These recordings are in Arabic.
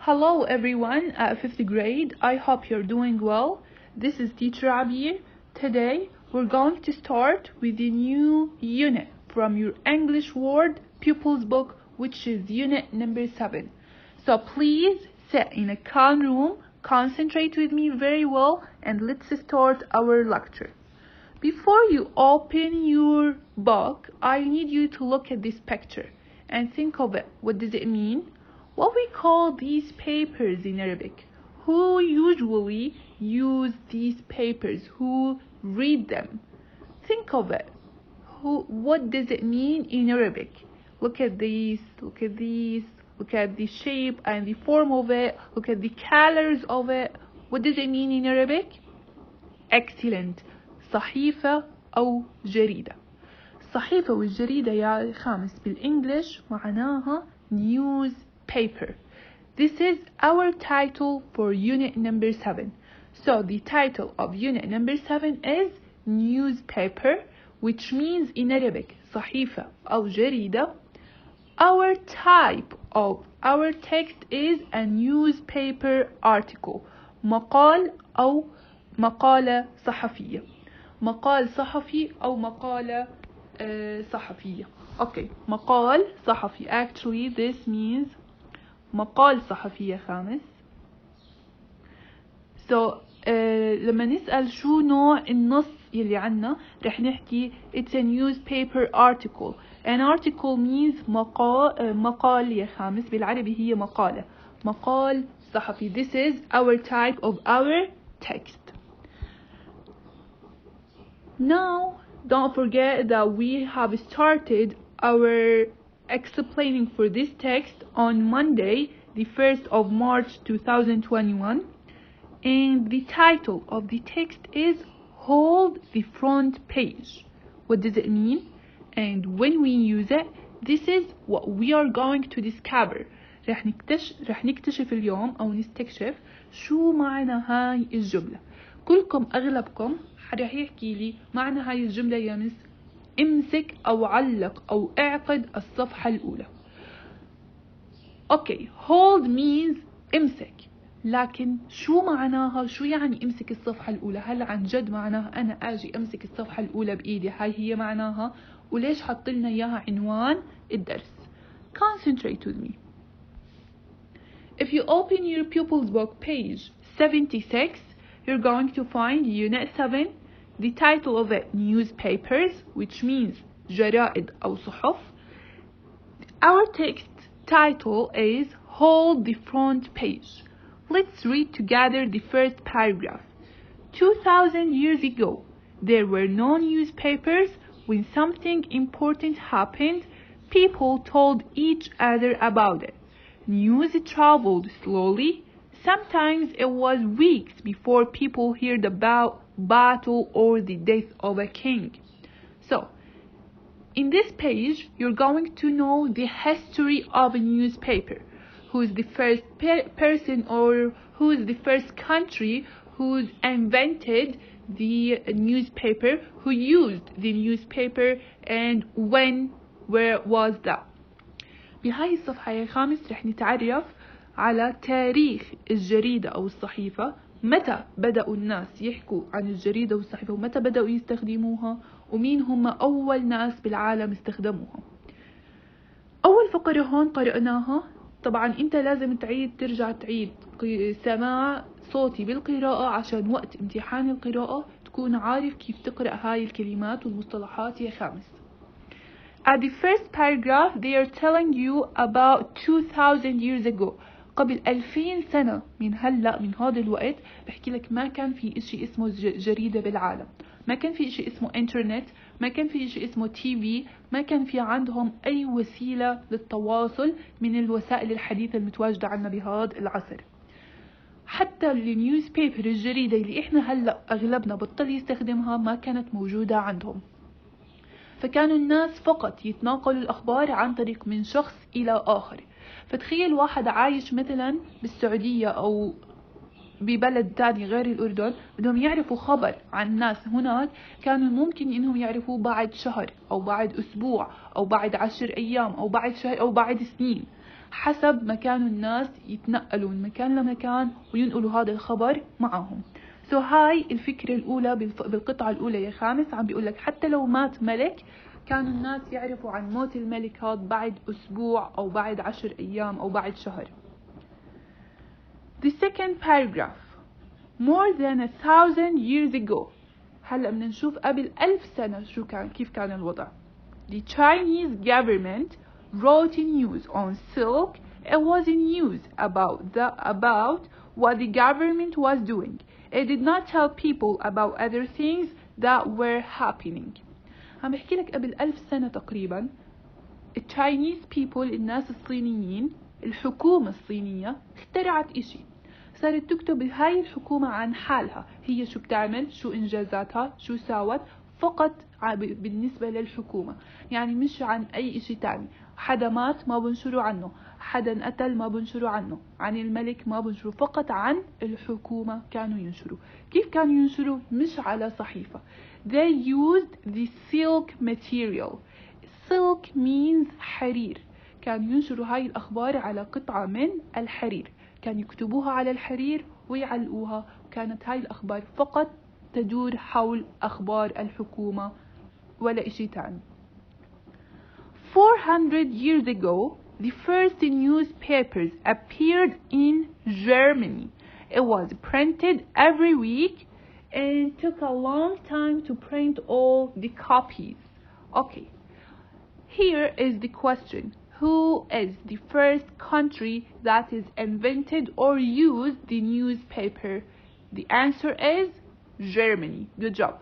Hello everyone at 5th grade. I hope you're doing well. This is teacher Abir. Today we're going to start with a new unit from your English word pupils book, which is unit number 7. So please sit in a calm room, concentrate with me very well, and let's start our lecture. Before you open your book, I need you to look at this picture and think of it. What does it mean? What we call these papers in Arabic? Who usually use these papers? Who read them? Think of it. What does it mean in Arabic? Look at these, look at these, look at the shape and the form of it, look at the colors of it. What does it mean in Arabic? Excellent. صحيفة أو جريدة. الصحيفة والجريدة يا خامس بالإنجليش معناها newspaper. This is our title for unit number 7. So the title of unit number 7 is newspaper, which means in Arabic صحيفة أو جريدة. Our type of our text is a newspaper article. مقال أو مقالة صحفية. مقال صحفي أو مقالة صحفية. Okay, مقال صحفي. Actually, this means مقال صحفي يا خامس. So, لما نسأل شو نوع النص يلي عنا رح نحكي it's a newspaper article. An article means مقال يا خامس بالعربي هي مقالة. مقال صحفي. This is our type of our text. Now, don't forget that we have started our explaining for this text on Monday, the 1st of March 2021. And the title of the text is Hold the Front Page. What does it mean? And when we use it, this is what we are going to discover. رح نكتشف اليوم أو نستكشف شو معنى هاي الجملة. كلكم أغلبكم رح يحكي لي معنى هاي الجملة يا مس امسك أو علق أو اعقد الصفحة الأولى. Okay, hold means امسك. لكن شو معناها؟ شو يعني امسك الصفحة الأولى؟ هل عن جد معناها أنا أجي امسك الصفحة الأولى بإيدي؟ هاي هي معناها؟ وليش حط لنا إياها عنوان الدرس؟ Concentrate with me. If you open your pupils book page 76, you're going to find unit 7. The title of it, newspapers, which means جرائد أو صحف. Our text title is Hold the Front Page. Let's read together the first paragraph. 2000 years ago, there were no newspapers. When something important happened, people told each other about it. News traveled slowly. Sometimes it was weeks before people heard about battle or the death of a king. So, in this page, you're going to know the history of a newspaper. Who is the first person or who is the first country who invented the newspaper, who used the newspaper, and where was that. بهاي الصفحة يا خامس رح نتعرف على تاريخ الجريدة أو الصحيفة، متى بدأوا الناس يحكوا عن الجريدة والصحيفة ومتى بدأوا يستخدموها ومين هم أول ناس بالعالم استخدموها. أول فقرة هون قرأناها. طبعا أنت لازم ترجع تعيد سماع صوتي بالقراءة عشان وقت امتحان القراءة تكون عارف كيف تقرأ هاي الكلمات والمصطلحات يا خامس. At the first paragraph, they are telling you about 2000 years ago. قبل 2000 سنة من هلأ من هذا الوقت بحكي لك ما كان في إشي اسمه جريدة بالعالم. ما كان في إشي اسمه إنترنت. ما كان في إشي اسمه تي في. ما كان في عندهم أي وسيلة للتواصل من الوسائل الحديثة المتواجدة عنا بهذا العصر. حتى النيوزبيبر الجريدة اللي إحنا هلأ أغلبنا بطل يستخدمها ما كانت موجودة عندهم. فكانوا الناس فقط يتناقلوا الأخبار عن طريق من شخص إلى آخر. فتخيل واحد عايش مثلا بالسعودية أو ببلد تاني غير الأردن بدهم يعرفوا خبر عن ناس هناك، كانوا ممكن إنهم يعرفوه بعد شهر أو بعد أسبوع أو بعد 10 أيام أو بعد شهر أو بعد سنين. حسب ما كانوا الناس يتنقلوا من مكان لمكان وينقلوا هذا الخبر معهم. هاي الفكرة الأولى بالقطعة الأولى يا خامس، عم بيقولك حتى لو مات ملك كانوا الناس يعرفوا عن موت الملك هذا بعد أسبوع أو بعد 10 أيام أو بعد شهر. The second paragraph. More than 1,000 years ago. هلأ بدنا نشوف قبل 1000 سنة كيف كان الوضع. The Chinese government wrote news on silk. It was news about what the government was doing. It did not tell people about other things that were happening. عم بحكي لك قبل 1000 سنة تقريبا Chinese people الناس الصينيين، الحكومة الصينية اخترعت إشي، صارت تكتب هاي الحكومة عن حالها، هي شو بتعمل، شو إنجازاتها، شو ساوت، فقط بالنسبة للحكومة، يعني مش عن أي إشي تاني. حدا مات ما بنشروا عنه، حدا انقتل ما بنشروا عنه، عن الملك ما بنشروا، فقط عن الحكومة كانوا ينشروا. كيف كانوا ينشروا؟ مش على صحيفة. They used the silk material. Silk means حرير. كانوا ينشروا هاي الأخبار على قطعة من الحرير، كانوا يكتبوها على الحرير ويعلقوها، وكانت هاي الأخبار فقط تدور حول أخبار الحكومة ولا إشي تاني. 400 years ago, the first newspapers appeared in Germany. It was printed every week and it took a long time to print all the copies. Okay, here is the question. Who is the first country that is invented or used the newspaper? The answer is Germany. Good job.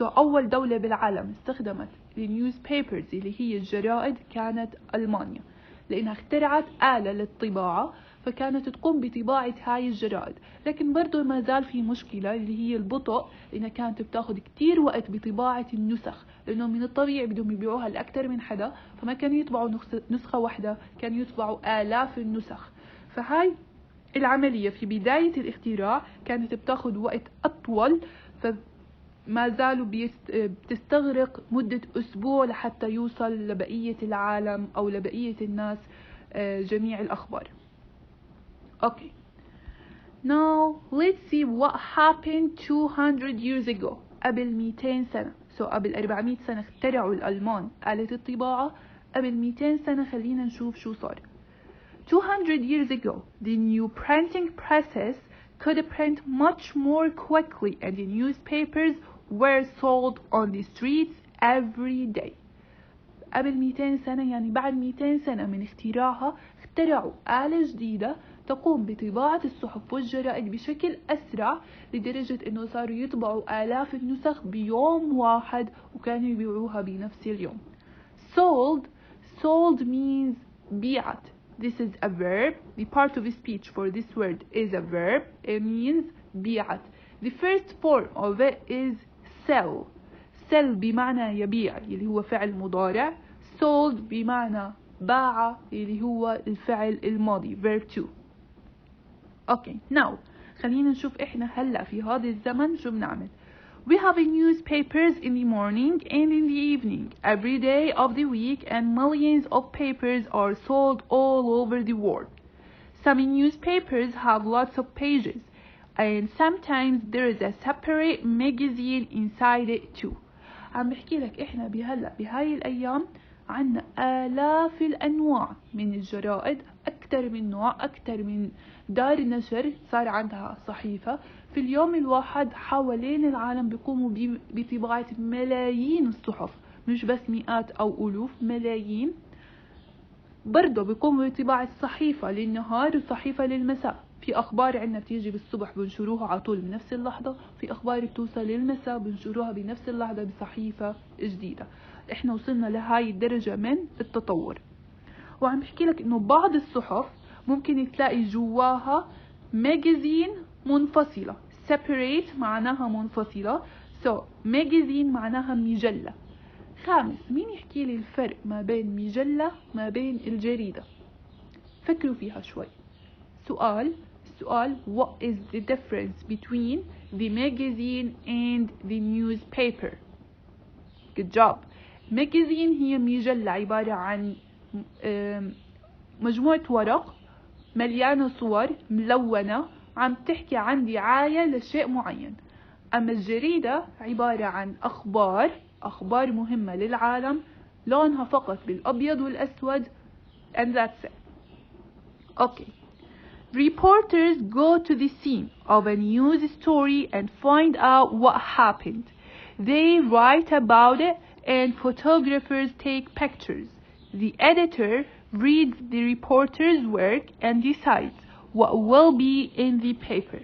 أول دولة بالعالم استخدمت النيوزبيبرز اللي هي الجرائد كانت ألمانيا، لأنها اخترعت آلة للطباعة فكانت تقوم بطباعة هاي الجرائد. لكن برضو ما زال في مشكلة اللي هي البطء، لأنها كانت بتاخد كتير وقت بطباعة النسخ، لأنه من الطبيعي بدهم يبيعوها لأكثر من حدا، فما كانوا يطبعوا نسخة واحدة، كانوا يطبعوا آلاف النسخ. فهاي العملية في بداية الاختراع كانت بتاخد وقت أطول، فما زالوا بتستغرق مدة أسبوع لحتى يوصل لبقية العالم أو لبقية الناس جميع الأخبار. Okay. Now let's see what happened 200 years ago. قبل 200 سنة. قبل 400 سنة اخترعوا الألمان آلة الطباعة. قبل 200 سنة خلينا نشوف شو صار. 200 years ago, the new printing presses could print much more quickly and the newspapers were sold on the streets every day. قبل 200 سنة يعني بعد 200 سنة من اختراعها اخترعوا آلة جديدة تقوم بطباعة الصحف والجرائد بشكل أسرع، لدرجة أنه صاروا يطبعوا آلاف النسخ بيوم واحد وكانوا يبيعوها بنفس اليوم. Sold means بيعت. This is a verb. The part of speech for this word is a verb. It means بيعت. The first form of it is sell. sell بمعنى يبيع اللي هو فعل مضارع. sold بمعنى باع اللي هو الفعل الماضي verb 2. Okay, now خلينا نشوف احنا هلأ في هذا الزمن شو بنعمل. We have newspapers in the morning and in the evening every day of the week, and millions of papers are sold all over the world. Some newspapers have lots of pages and sometimes there is a separate magazine inside it too. عم بحكي لك احنا بهاي الايام عنا آلاف الأنواع من الجرائد، أكثر من نوع، أكثر من دار نشر صار عندها صحيفة. في اليوم الواحد حوالين العالم بيقوموا بطباعة ملايين الصحف، مش بس مئات أو ألوف، ملايين. برضه بيقوموا بطباعة صحيفة للنهار وصحيفة للمساء. في أخبار عنا بتيجي بالصبح بنشروها على طول بنفس اللحظة، في أخبار بتوصل للمساء بنشروها بنفس اللحظة بصحيفة جديدة. احنا وصلنا لهاي الدرجة من التطور. وعم بحكي لك انه بعض الصحف ممكن تلاقي جواها ماجازين منفصلة. separate معناها منفصلة. magazine معناها مجلة. خامس، مين يحكي لي الفرق ما بين مجلة ما بين الجريدة؟ فكروا فيها شوي. السؤال what is the difference between the magazine and the newspaper? Good job. magazine هي مجلة عبارة عن مجموعة ورق مليانة صور ملونة عم تحكي عن دعاية لشيء معين. أما الجريدة عبارة عن أخبار مهمة للعالم، لونها فقط بالأبيض والأسود and that's it. Okay. Reporters go to the scene of a news story and find out what happened. They write about it and photographers take pictures. The editor reads the reporter's work and decides what will be in the paper.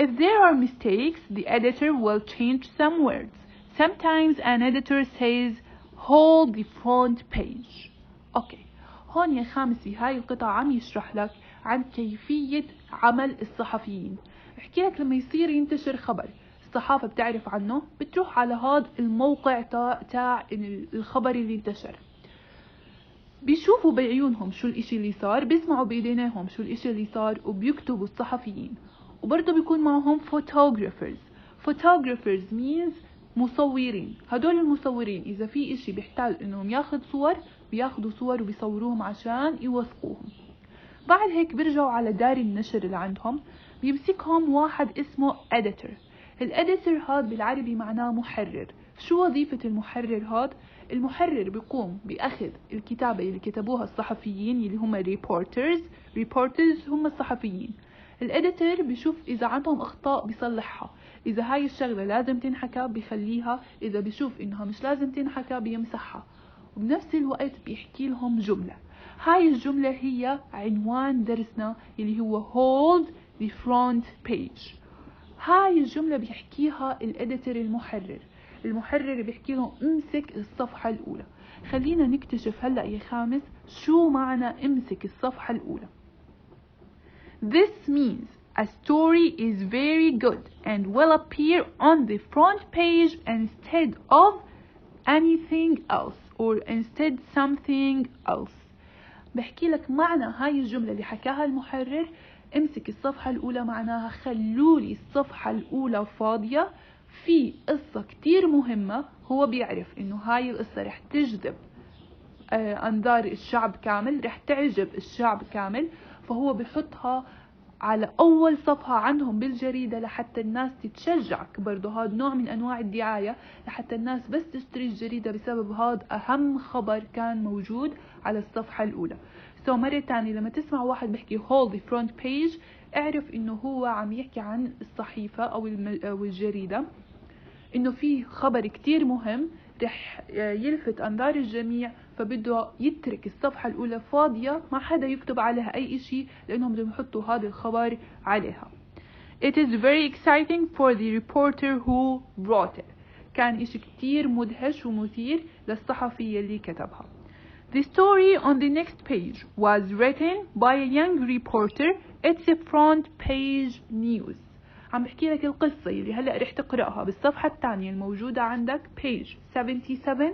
If there are mistakes, the editor will change some words. Sometimes an editor says, hold the front page. Okay. هون يا خامس في هاي القطعة عم يشرح لك عن كيفية عمل الصحفيين. احكي لك لما يصير ينتشر خبر الصحافة بتعرف عنه، بتروح على هذا الموقع تاع الخبر اللي انتشر، بيشوفوا بعيونهم شو الاشي اللي صار، بيسمعوا بايدينهم شو الاشي اللي صار، وبيكتبوا الصحفيين. وبرضه بيكون معهم photographers means مصورين. هدول المصورين إذا في إشي بيحتاج إنهم ياخد صور بياخدوا صور وبيصوروهم عشان يوثقوهم. بعد هيك بيرجعوا على دار النشر اللي عندهم، بيمسكهم واحد اسمه editor. الاديتور هاد بالعربي معناه محرر. شو وظيفة المحرر هاد؟ المحرر بيقوم بأخذ الكتابة اللي كتبوها الصحفيين اللي هم reporters هم الصحفيين. الاديتور بيشوف إذا عندهم أخطاء بيصلحها، إذا هاي الشغلة لازم تنحكى بيخليها، إذا بيشوف إنها مش لازم تنحكى بيمسحها. وبنفس الوقت بيحكي لهم جملة. هاي الجملة هي عنوان درسنا اللي هو hold the front page. هاي الجملة بيحكيها الاديتور المحرر بيحكي لهم امسك الصفحة الأولى. خلينا نكتشف هلأ يا خامس شو معنى امسك الصفحة الأولى. This means a story is very good and will appear on the front page instead of anything else or instead something else. بحكي لك معنى هاي الجملة اللي حكاها المحرر، امسك الصفحة الأولى معناها خلولي الصفحة الأولى فاضية في قصة كتير مهمة. هو بيعرف إنه هاي القصة رح تجذب أنظار الشعب كامل، رح تعجب الشعب كامل، فهو بحطها على أول صفحة عندهم بالجريدة لحتى الناس تتشجعك. برضو هذا نوع من أنواع الدعاية، لحتى الناس بس تشتري الجريدة بسبب هذا أهم خبر كان موجود على الصفحة الأولى. مرة تانية لما تسمع واحد بيحكي hold the front page، اعرف إنه هو عم يحكي عن الصحيفة أو الجريدة، إنه في خبر كتير مهم رح يلفت أنظار الجميع، فبده يترك الصفحة الأولى فاضية ما حدا يكتب عليها أي إشي لأنهم بدهم يحطوا هذا الخبر عليها. It is very exciting for the reporter who wrote it. كان إشي كتير مدهش ومثير للصحفية اللي كتبها. The story on the next page was written by a young reporter. It's a front page news. عم بحكي لك القصة اللي هلأ رح تقرأها بالصفحة الثانية الموجودة عندك page 77.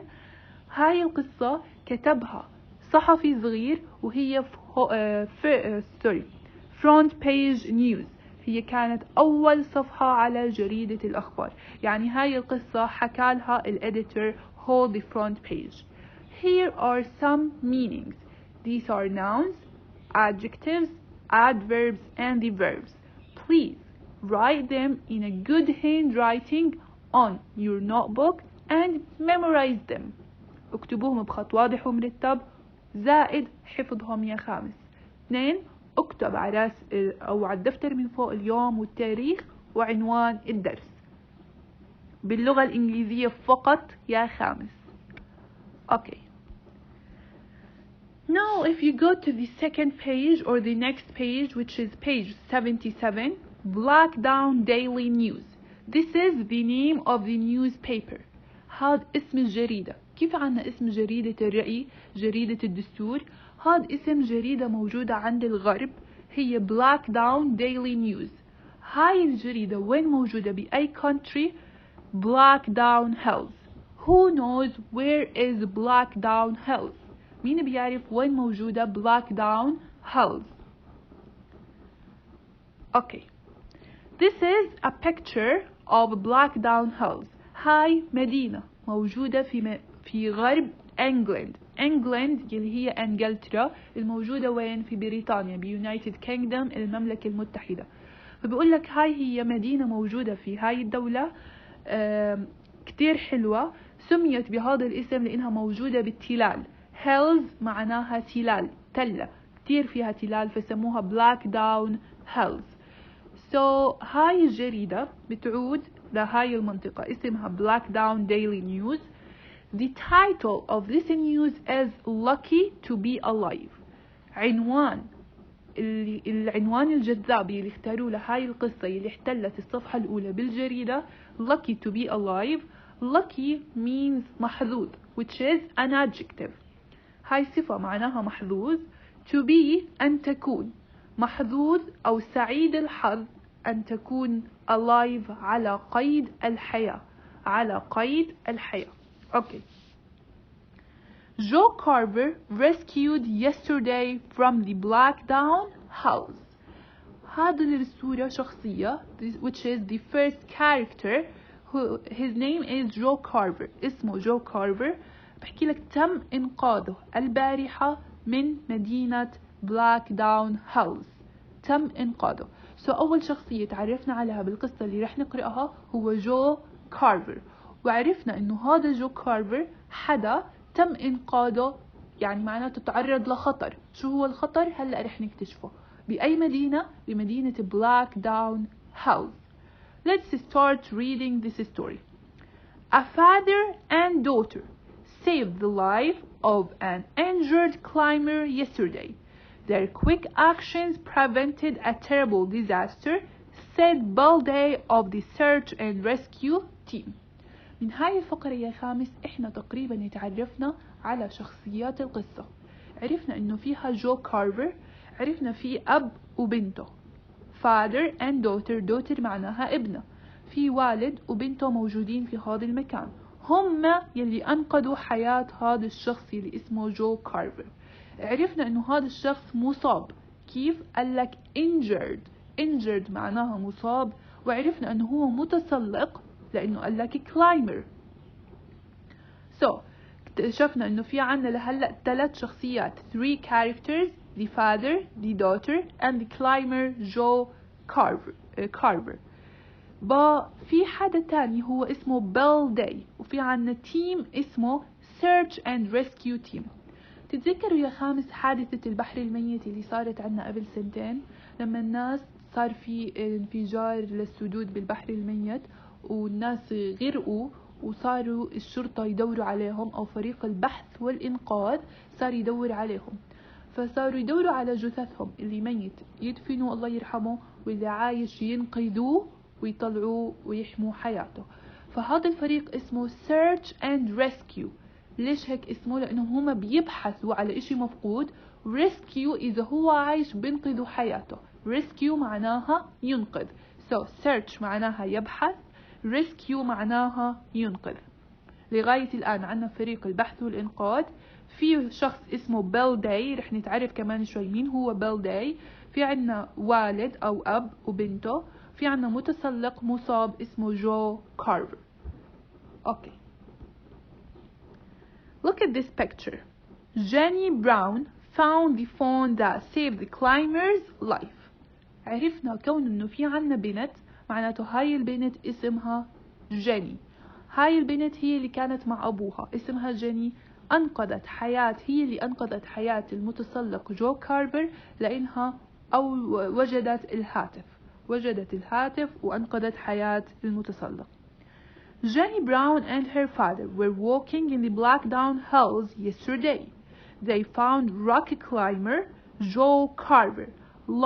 هاي القصة كتبها صحفي صغير وهي front page news. هي كانت أول صفحة على جريدة الأخبار. يعني هاي القصة حكالها الإديتور hold the front page. Here are some meanings. These are nouns, adjectives, adverbs, and the verbs. Please write them in a good handwriting on your notebook and memorize them. اكتبوهم بخط واضح ومرتب زائد حفظهم يا خامس. 2. اكتب على راس أو على الدفتر من فوق اليوم والتاريخ وعنوان الدرس باللغة الإنجليزية فقط يا خامس. Okay. Now if you go to the second page or the next page, which is page 77, Blackdown Daily News. This is the name of the newspaper. هاد اسم الجريدة. كيف عنا اسم جريدة الرأي، جريدة الدستور؟ هاد اسم جريدة موجودة عند الغرب هي Blackdown Daily News. هاي الجريدة وين موجودة بأي country؟ Blackdown Hills. Who knows where is Blackdown Hills؟ مين بيعرف وين موجودة Blackdown Hills؟ Okay. This is a picture of Blackdown Hills. هاي مدينة موجودة في غرب إنجلند. England اللي هي انجلترا الموجودة وين؟ في بريطانيا، بيونايتد كينجدوم، المملكة المتحدة. فبقول لك هاي هي مدينة موجودة في هاي الدولة كتير حلوة، سميت بهذا الاسم لأنها موجودة بالتلال. هيلز معناها تلال، تلة كتير فيها تلال، فسموها بلاك داون هيلز. هاي الجريدة بتعود لهاي المنطقة، اسمها Black Down Daily News. The title of this news is Lucky to be Alive. العنوان الجذاب اللي اختاروه لهاي القصة اللي احتلت الصفحة الأولى بالجريدة Lucky to be alive. Lucky means محظوظ which is an adjective. هاي صفة معناها محظوظ. To be أن تكون محظوظ أو سعيد الحظ، أن تكون alive على قيد الحياة، على قيد الحياة. Okay. Joe Carver rescued yesterday from the Black Down house. هذا الصورة شخصية which is the first character who his name is Joe Carver. اسمه جو كارفر. بحكي لك تم إنقاذه البارحة من مدينة بلاك داون هاوس. تم إنقاذه. أول شخصية تعرفنا عليها بالقصة اللي رح نقرأها هو جو كارفر، وعرفنا إنه هذا جو كارفر حدا تم إنقاذه، يعني معناته تعرض لخطر. شو هو الخطر؟ هلأ رح نكتشفه. بأي مدينة؟ بمدينة بلاك داون هاوس. Let's start reading this story. A father and daughter saved the life of an injured climber yesterday. Their quick actions prevented a terrible disaster, said Bill Day of the Search and Rescue Team. من هاي الفقرة يا خامس احنا تقريبا تعرفنا على شخصيات القصة. عرفنا انه فيها جو كارفر، عرفنا في اب وبنته father and daughter. daughter معناها ابنه. في والد وبنته موجودين في هذا المكان، هم يلي أنقذوا حياة هذا الشخص اللي اسمه جو كارفر. عرفنا إنه هذا الشخص مصاب. كيف؟ قال لك injured معناها مصاب، وعرفنا إنه هو متسلق لأنه قال لك climber. اكتشفنا إنه في عنا لهلا 3 شخصيات 3 characters: the father, the daughter and the climber Joe Carver. في حدا تاني هو اسمه بيل داي، وفي عنا تيم اسمه Search and Rescue Team. تتذكروا يا خامس حادثة البحر الميت اللي صارت عنا قبل 2 سنين، لما الناس صار في انفجار للسدود بالبحر الميت والناس غرقوا، وصاروا الشرطة يدوروا عليهم، أو فريق البحث والإنقاذ صار يدور عليهم. فصاروا يدوروا على جثثهم، اللي ميت يدفنوا الله يرحمه، واللي عايش ينقذوه ويطلعوه ويحموا حياته. فهذا الفريق اسمه Search and Rescue. ليش هيك اسمه؟ لأنه هما بيبحثوا على إشي مفقود. Rescue إذا هو عايش بينقذوا حياته. Rescue معناها ينقذ. Search معناها يبحث، Rescue معناها ينقذ. لغاية الآن عنا فريق البحث والإنقاذ. في شخص اسمه بيل داي، رح نتعرف كمان شوي مين هو بيل داي. في عنا والد أو أب وبنته. في عنا متسلق مصاب اسمه جو كارفر. Okay. Look at this picture. Jenny Brown found the phone that saved the climber's life. عرفنا كون انه في عنا بنت، معناته هاي البنت اسمها جيني. هاي البنت هي اللي كانت مع ابوها، اسمها جيني. هي اللي انقذت حياة المتسلق جو كارفر، لانها وجدت الهاتف وانقذت حياة المتسلق. Jenny Brown and her father were walking in the Black Down Hills yesterday. They found rock climber Joe Carver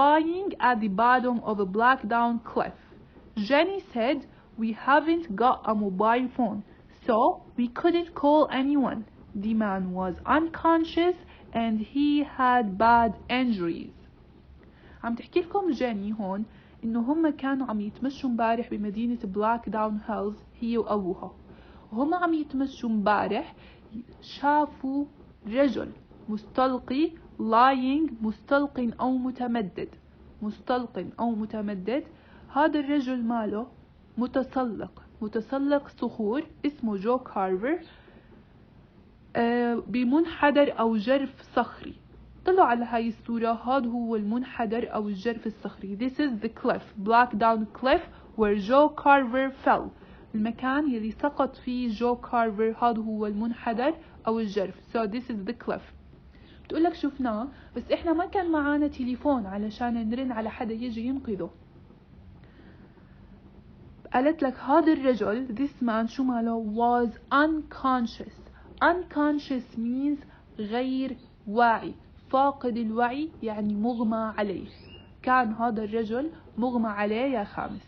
lying at the bottom of a Black Down cliff. Jenny said, "We haven't got a mobile phone, so we couldn't call anyone. The man was unconscious and he had bad injuries." عم تحكي لكم جيني هون إنه هم كانوا عم يتمشوا مبارح بمدينة بلاك داون هيلز هي وأبوها، وهم عم يتمشوا مبارح شافوا رجل مستلقي lying، مستلق أو متمدد. هذا الرجل ماله متسلق صخور، اسمه جو كارفر. بمنحدر أو جرف صخري. طلعوا على هاي الصورة، هذا هو المنحدر أو الجرف الصخري. This is the cliff, black down cliff where Joe Carver fell. المكان يلي سقط فيه جو كارفر هذا هو المنحدر أو الجرف. So this is the cliff. بتقولك شفناه، بس إحنا ما كان معانا تليفون علشان نرن على حدا يجي ينقذه. قالت لك هذا الرجل this man شو ماله was unconscious. Unconscious means غير واعي، فاقد الوعي يعني مغمى عليه. كان هذا الرجل مغمى عليه يا خامس،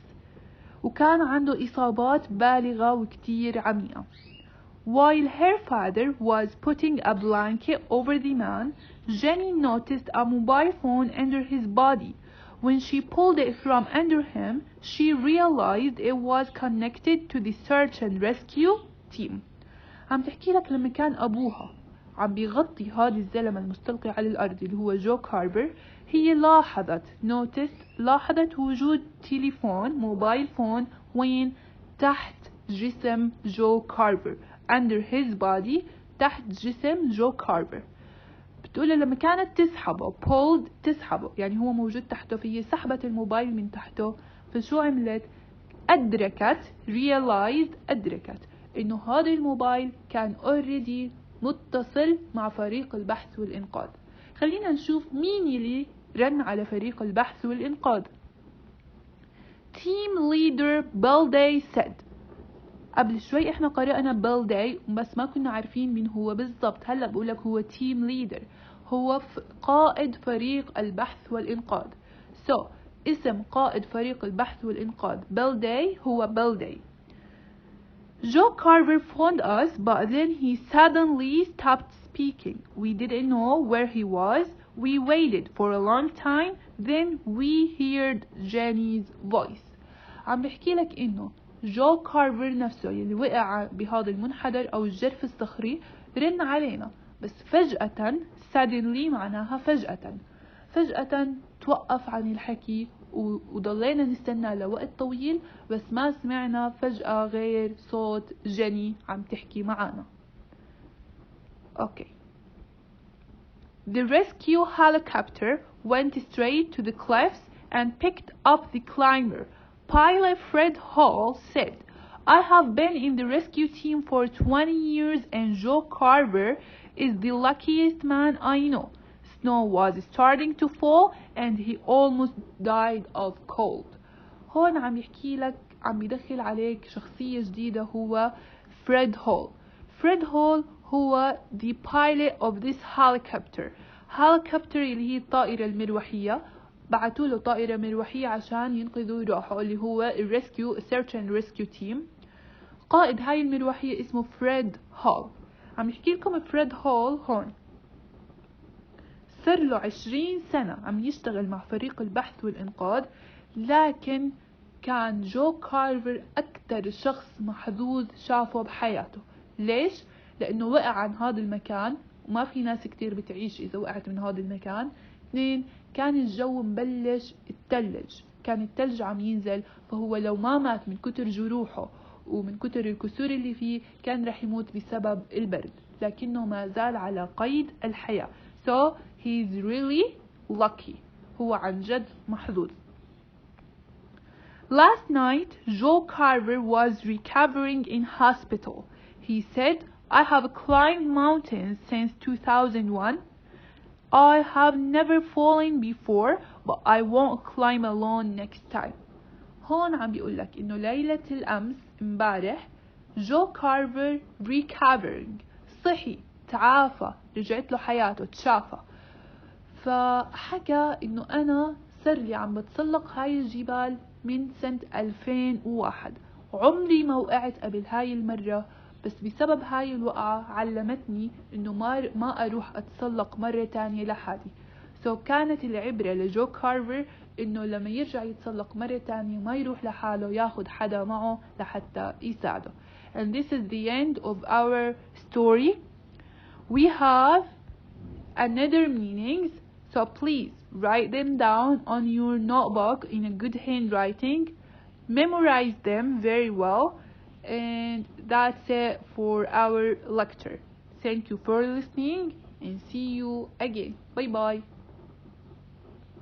وكان عنده إصابات بالغة وكتير عميقة. While her father was putting a blanket over the man, Jenny noticed a mobile phone under his body. When she pulled it from under him, she realized it was connected to the search and rescue team. عم تحكي لك لما كان أبوها عم بيغطي هذا الزلمة المستلقي على الأرض اللي هو جو كارفر، هي لاحظت وجود تليفون موبايل فون وين؟ تحت جسم جو كارفر، under his body، تحت جسم جو كارفر. بتقول لما كانت تسحبه pulled، تسحبه يعني هو موجود تحته، فهي سحبت الموبايل من تحته. فشو عملت؟ أدركت أدركت إنه هذا الموبايل كان already متصل مع فريق البحث والإنقاذ. خلينا نشوف مين يلي رن على فريق البحث والإنقاذ. Team leader Balday said. قبل شوي احنا قرأنا Balday بس ما كنا عارفين مين هو بالضبط. هلأ بقولك هو team leader، هو قائد فريق البحث والإنقاذ. So اسم قائد فريق البحث والإنقاذ Balday هو Balday. Joe Carver phoned us, but then he suddenly stopped speaking. We didn't know where he was. We waited for a long time. Then we heard Jenny's voice. عم بحكي لك إنه جو كارفر نفسه يلي وقع بهذا المنحدر أو الجرف الصخري رن علينا، بس فجأة suddenly معناها فجأة توقف عن الحكي وضلينا نستنى لوقت طويل، بس ما سمعنا فجأة غير صوت جيني عم تحكي معانا. Okay. The rescue helicopter went straight to the cliffs and picked up the climber. Pilot Fred Hall said, I have been in the rescue team for 20 years and Joe Carver is the luckiest man I know. Snow was starting to fall and he almost died of cold. هون عم يحكي لك، عم يدخل عليك شخصية جديدة هو فريد هول. فريد هول هو the pilot of this helicopter. helicopter اللي هي الطائرة المروحية، بعتوا له طائرة مروحية عشان ينقذوا روحه اللي هو الريسكيو search and rescue team. قائد هاي المروحية اسمه فريد هول. عم يحكي لكم فريد هول هون صار له 20 سنة عم يشتغل مع فريق البحث والإنقاذ، لكن كان جو كارفر أكتر شخص محظوظ شافه بحياته. ليش؟ لأنه وقع عن هذا المكان وما في ناس كتير بتعيش إذا وقعت من هذا المكان. 2 كان الجو مبلش التلج، كان التلج عم ينزل، فهو لو ما مات من كتر جروحه ومن كتر الكسور اللي فيه كان رح يموت بسبب البرد، لكنه ما زال على قيد الحياة. So he's really lucky. هو عن جد محظوظ. Last night, Joe Carver was recovering in hospital. He said, I have climbed mountains since 2001. I have never fallen before, but I won't climb alone next time. هون عم بيقول لك إنه ليلة الأمس امبارح جو كارفر recovering، صحي، تعافى، رجعت له حياته، تشافى. فحكى إنه أنا صار لي عم بتسلق هاي الجبال من سنة 2001، عمري ما وقعت قبل هاي المرة، بس بسبب هاي الوقعة علمتني إنه ما أروح أتسلق مرة تانية لحالي. كانت العبرة لجو كارفر إنه لما يرجع يتسلق مرة تانية ما يروح لحاله، ياخد حدا معه لحتى يساعده. And this is the end of our story. We have another meanings, so please write them down on your notebook in a good handwriting. Memorize them very well. And that's it for our lecture. Thank you for listening and see you again. Bye bye.